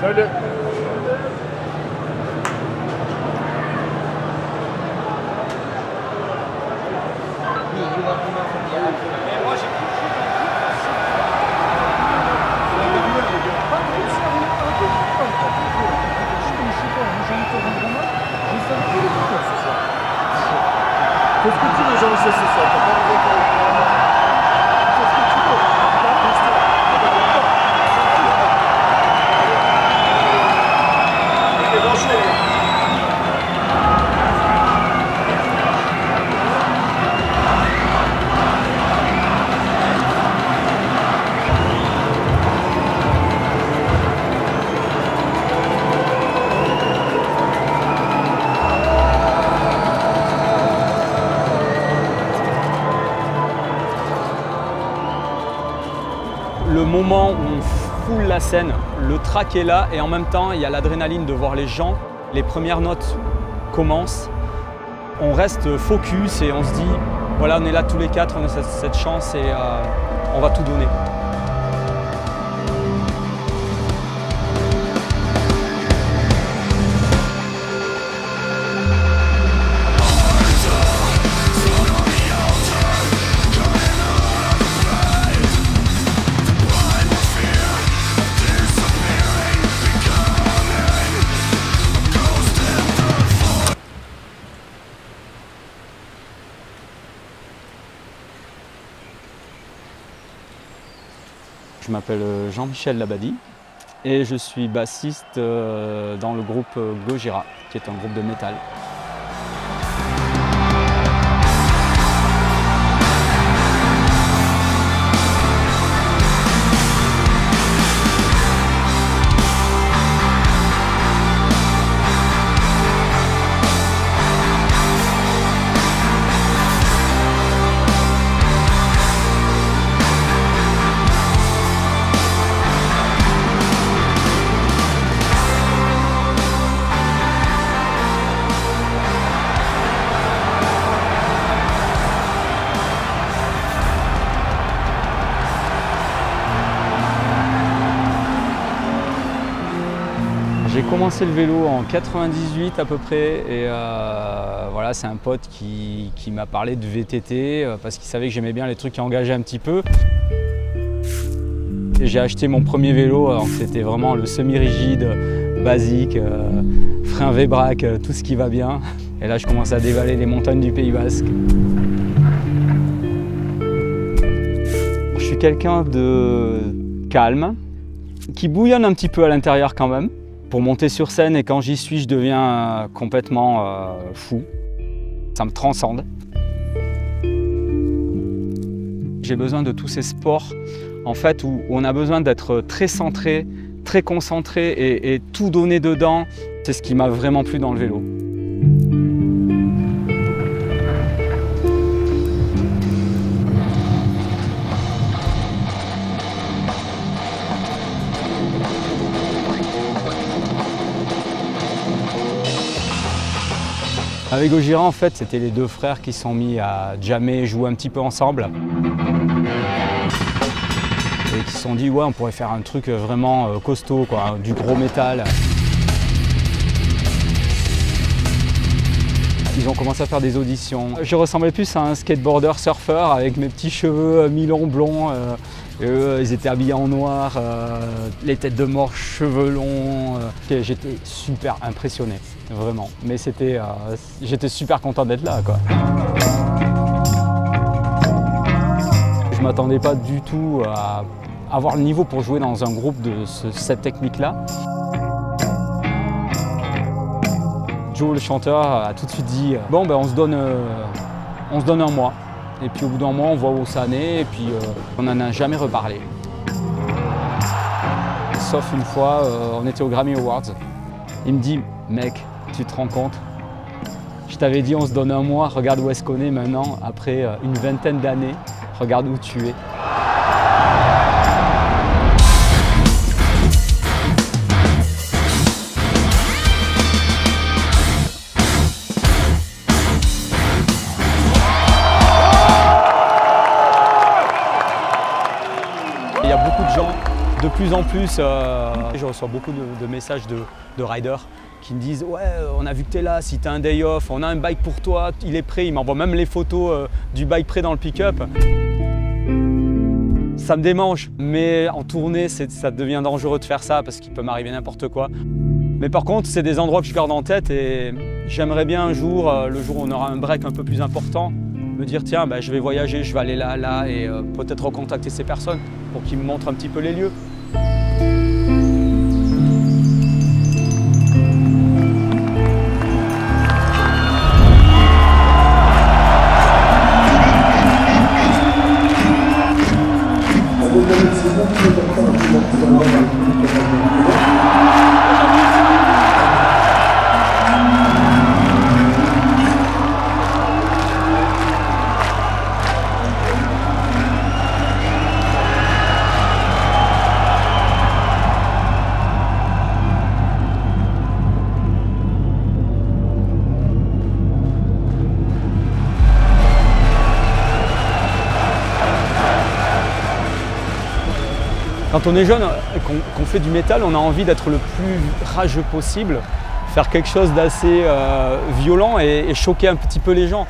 Salut. Qu'est-ce que tu veux, Jean-Michel, ce soir? T'as pas envie de... Qu'est-ce que tu veux? T'es branché. Le moment où on foule la scène, le track est là et en même temps il y a l'adrénaline de voir les gens. Les premières notes commencent, on reste focus et on se dit voilà, on est là tous les quatre, on a cette chance et on va tout donner. Je m'appelle Jean-Michel Labadie et je suis bassiste dans le groupe Gojira, qui est un groupe de métal. J'ai commencé le vélo en 98 à peu près et voilà, c'est un pote qui m'a parlé de VTT parce qu'il savait que j'aimais bien les trucs qui engageaient un petit peu. J'ai acheté mon premier vélo, alors c'était vraiment le semi-rigide, basique, frein V-Brac, tout ce qui va bien. Et là je commence à dévaler les montagnes du Pays Basque. Je suis quelqu'un de calme, qui bouillonne un petit peu à l'intérieur quand même. Pour monter sur scène et quand j'y suis, je deviens complètement fou. Ça me transcende. J'ai besoin de tous ces sports en fait, où on a besoin d'être très centré, très concentré et tout donner dedans. C'est ce qui m'a vraiment plu dans le vélo. Avec Gojira, en fait, c'était les deux frères qui se sont mis à jammer, jouer un petit peu ensemble. Et qui se sont dit, ouais, on pourrait faire un truc vraiment costaud, quoi, du gros métal. Ils ont commencé à faire des auditions. Je ressemblais plus à un skateboarder surfeur avec mes petits cheveux mi-longs blonds. Et eux, ils étaient habillés en noir, les têtes de mort, cheveux longs. J'étais super impressionné, vraiment. Mais j'étais super content d'être là, quoi. Je ne m'attendais pas du tout à avoir le niveau pour jouer dans un groupe de cette technique-là. Joe, le chanteur, a tout de suite dit « Bon, ben, on se donne un mois. » Et puis au bout d'un mois, on voit où ça en est et puis on n'en a jamais reparlé. Sauf une fois, on était au Grammy Awards. Il me dit « Mec, tu te rends compte? Je t'avais dit on se donne un mois, regarde où est-ce qu'on est maintenant, après une vingtaine d'années, regarde où tu es. » Il y a beaucoup de gens De plus en plus, je reçois beaucoup de messages de riders qui me disent « Ouais, on a vu que tu es là, si tu as un day off, on a un bike pour toi, il est prêt ». Ils m'envoient même les photos du bike prêt dans le pick-up. Ça me démange, mais en tournée, ça devient dangereux de faire ça parce qu'il peut m'arriver n'importe quoi. Mais par contre, c'est des endroits que je garde en tête et j'aimerais bien un jour, le jour où on aura un break un peu plus important, me dire tiens, je vais voyager, je vais aller là et peut-être recontacter ces personnes pour qu'ils me montrent un petit peu les lieux. Quand on est jeune et qu'on fait du métal, on a envie d'être le plus rageux possible, faire quelque chose d'assez violent et choquer un petit peu les gens.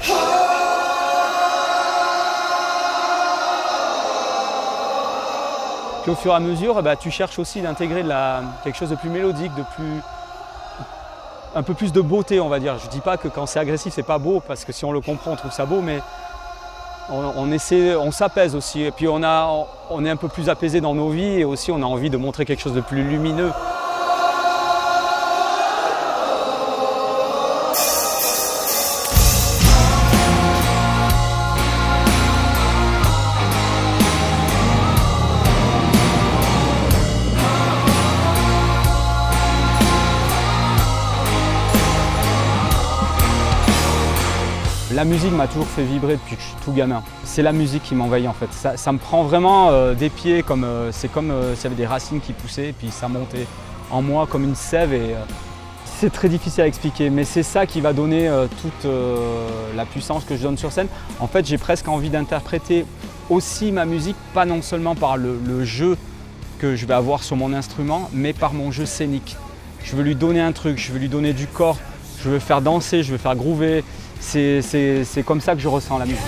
Puis au fur et à mesure, tu cherches aussi d'intégrer quelque chose de plus mélodique, un peu plus de beauté, on va dire. Je ne dis pas que quand c'est agressif, c'est pas beau, parce que si on le comprend, on trouve ça beau, mais on s'apaise aussi. Et puis on est un peu plus apaisé dans nos vies et aussi on a envie de montrer quelque chose de plus lumineux. La musique m'a toujours fait vibrer depuis que je suis tout gamin. C'est la musique qui m'envahit en fait. Ça me prend vraiment des pieds, c'est comme s'il y avait des racines qui poussaient et puis ça montait en moi comme une sève. C'est très difficile à expliquer, mais c'est ça qui va donner toute la puissance que je donne sur scène. En fait, j'ai presque envie d'interpréter aussi ma musique, pas non seulement par le jeu que je vais avoir sur mon instrument, mais par mon jeu scénique. Je veux lui donner un truc, je veux lui donner du corps, je veux faire danser, je veux faire groover. C'est comme ça que je ressens la musique.